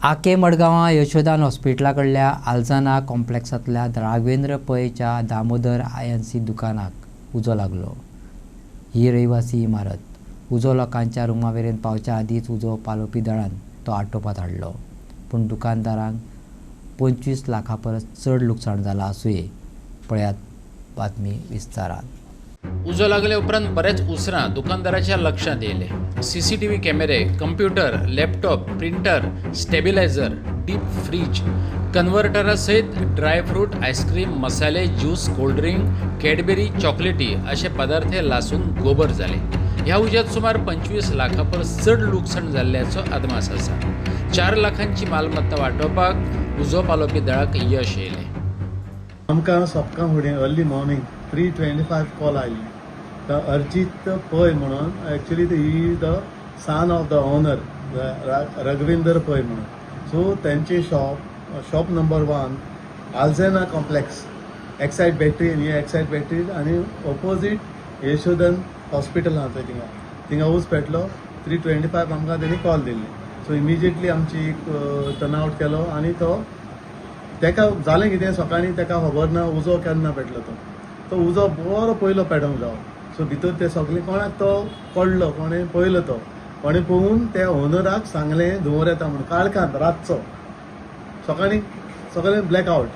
आके मडगांवां यशोदान हॉस्पिटला कडल्या आल्जाना कॉम्प्लेक्सांतल्या राघवेंद्र पैच्या दामोदर आयएनसी दुकानाक उजो लागलो. ही रहिवासी इमारत उजो लोकांच्या रुमावेरेन पावच्या आदींच उजो पालोवपी दळान तो आटोपात हाडलो. पूण दुकानदारांक 25 लाखां परस चड लुकसाण जालां आसूंये. पळयात बातमी विस्तारान. उजो लागले उपरांत बरेच उसरां दुकानदाराच्या लक्षांत येयले. सीसीटीव्ही कॅमेरे, computer, laptop, printer, stabiliser, deep freeze, कन्व्हर्टरा सयत ड्रायफ्रूट, आईस्क्रीम, मसाले, ज्यूस, कोल्ड्रिंक, कॅडबरी, चॉकलेटी असे पदार्थ लासून गोबर जाले. ह्या उज्यात सुमार 25 लाखां परस चड लुकसाण जाल्ल्याचो अदमास आसा. 4 लाखांची मालमत्ता वांटोवपाक उजो पालोवपी दळाक यश येयलें. आमकां सपकां फुडें अर्ली मॉर्निंग 3:25 कॉल आयली. द अर्जीत पै म्हणून actually he the son of the owner Raghavendra Pai म्हणून. सो त्यांचे शॉप नंबर 1 आल्झाना कॉम्प्लेक्स एक्साइड बॅटरी ही एक्साइड बॅटरी आनी ऑपोजीट यशोदन हॉस्पिटल आहा थंय थिंगा ऊस पेटलो. 3:25 आमकां तेणी कॉल दिल्ली. सो इमिजिएटली आमची टर्नआउट केलो आनी तेका जालें कितें सकाळीं तेका खबर ना उजो केन्ना पेटलो तो उजो बरो पयलो पेटोंक जावो. सो भितर ते सगळे कोणाक तो पडलो कोणें पयलो कोणें पळोवन त्या ओनराक सांगलें धुंवर येता म्हणून काळखांत रातचो सकाळीं ब्लॅकआउट.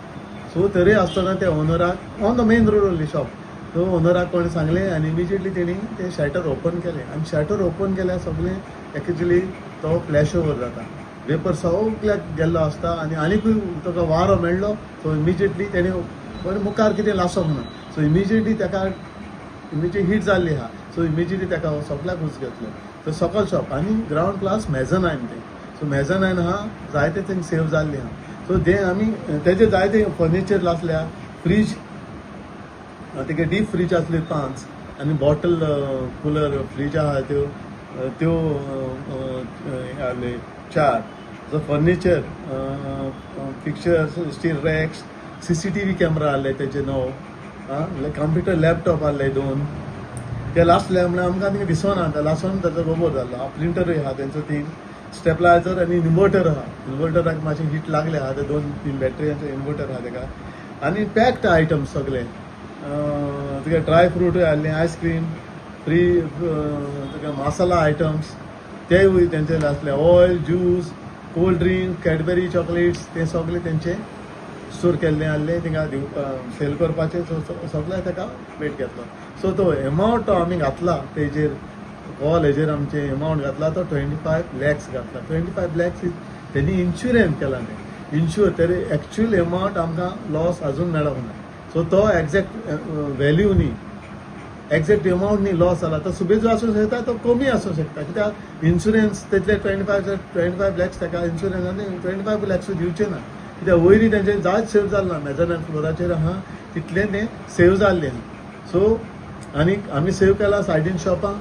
सो तरी आसतना त्या ओनराक on the main road only shop तो ओनराक कोणें सांगलें आनी इमिजिएटली तेणी ते शटर ओपन केलें आनी शटर ओपन केल्यार सगळें एक्चुअली तो फ्लॅश ओवर जाता. वेपर सगळ्याक गेल्लो आसता आनीकूय ताका वारो मेळ्ळो. सो इमिजिएटली तेणे मुखार कितें लासोंक ना. सो इमिजिएटली ताका हीट जाल्ली आहा. सो इमिजिएटली ताका सगळ्याक उच घेतलो. तो सकल शॉप आनी ग्रावंड क्लास मेझनायन ते. सो मेझनायन आहा जायते थंय सेव जाल्ली आहा. सो ते आमी तेजे जायते फर्निचर लासल्या. फ्रीज तेगे डीप फ्रीज आसले 5 आनी बॉटल कूलर फ्रीज आहा त्यो आसले 4. जो furniture pictures steel racks CCTV camera आसले तेजे 9 कंप्युटर लॅपटॉप आसले 2 ते लासले म्हणल्यार आमकां थिंगा दिसना ते लासून ताचो गोबर जाल्लो. प्रिंटरूय आहा तेंचो 3 स्टेपलायझर आनी इन्वर्टर आहा. इन्वर्टराक मातशें हीट लागले आहा ते 2-3 बॅटरयांचो इन्वर्टर आहा तेका. आनी पॅक्ड आयटम्स सगळे तुका ड्राय फ्रूटूय आहले आयस्क्रीम फ्री तुका मसाला आयटम्स तेवूय तेंचे आसले. Oil juice cold drink Cadbury chocolates ते सगळे तेंचे स्टोर केल्ले आहले थिंगा सेल करपाचे. सगळे ताका वेट घेतलो. सो तो एमावंट तो आमी घातला तेजेर ऑल हेजेर आमचे एमावंट घातला तो 25 लॅक्स घातला. 25 लॅक्स तेणी इन्शुरन्स केला न्ही. इन्शुर तरी एक्चुअल एमावंट आमकां लॉस अजून मेळोंक ना. सो तो एक्झॅक्ट व्हॅल्यू न्ही एक्झॅक्ट एमावंट न्ही लॉस जाला तो सुबेजो आसूं शकता तो कमी आसूं शकता. कित्याक इन्शुरन्स तितले 25 लॅक्स ताका इन्शुरन्सांनी 25 लॅक्स दिवचे ना. कित्याक वयरी तेंचे जायत सेव जाल्ला मेझनायन फ्लोराचेर आहा तितले ते सेव जाल्ले. सो आनी आमी सेव केला सायडीन शॉपां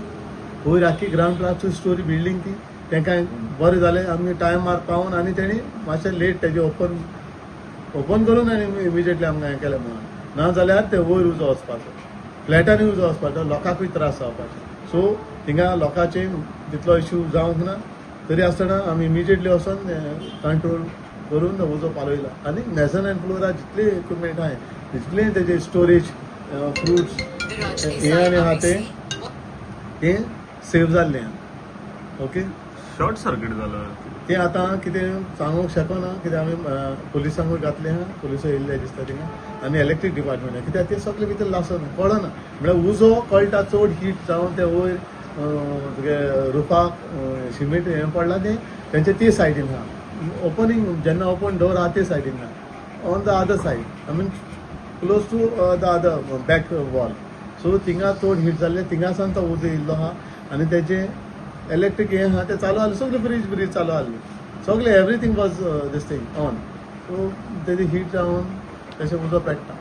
वयर आख्खी ग्रावंड क्लास 2 स्टोरी बिल्डींग ती तेंकां बरें जालें. आमी टायमार पावून आनी तेणी मातशें लेट तेजें ओपन करून आनी इमिजिएटली आमकां हें केलें म्हणून. ना जाल्यार ते वयर उजो वचपाचो फ्लॅटांनी उजो वचपाचो लोकांकूय त्रास जावपाचे. सो थिंगा लोकांचे तितलो इश्यू जावंक ना. तरी आसतना आमी इमिजिएटली वचोन कंट्रोल करून उजो पालयला. आनी मेझनायन फ्लोरार जितले इक्विपमेंट आहाय तितले तेजे स्टोरेज फ्रुट्स हे आनी आहा ते सेव जाल्ले आहा. ओके शॉर्ट सर्किट जालो ते आतां कितें सांगूंक शकना कित्याक आमी पुलिसांकूय घातले आहा. पुलिस येयल्ले दिसता थिंगा आनी इलेक्ट्रीक डिपार्टमेंट कित्याक ते सगळे भितर लासना कळना म्हळ्यार उजो कळटा चड हीट जावन ते वयर तुगे रुफाक सिमेंट हें पडला ते सायडीन आहा. ओपनिंग जेन्ना ओपन डोर आहा ते सायडीन ना on the other side I mean close to the other back wall. So थिंगा चड हीट जाल्ले थिंगासान तो उजो येयल्लो आहा आनी तेजे इलेक्ट्रीक हें आहा तें चालू आसलें सगळे फ्रीज चालू आसली सगळे everything was this thing on. So तेजी हीट जावन तशें उजो पेट्टा.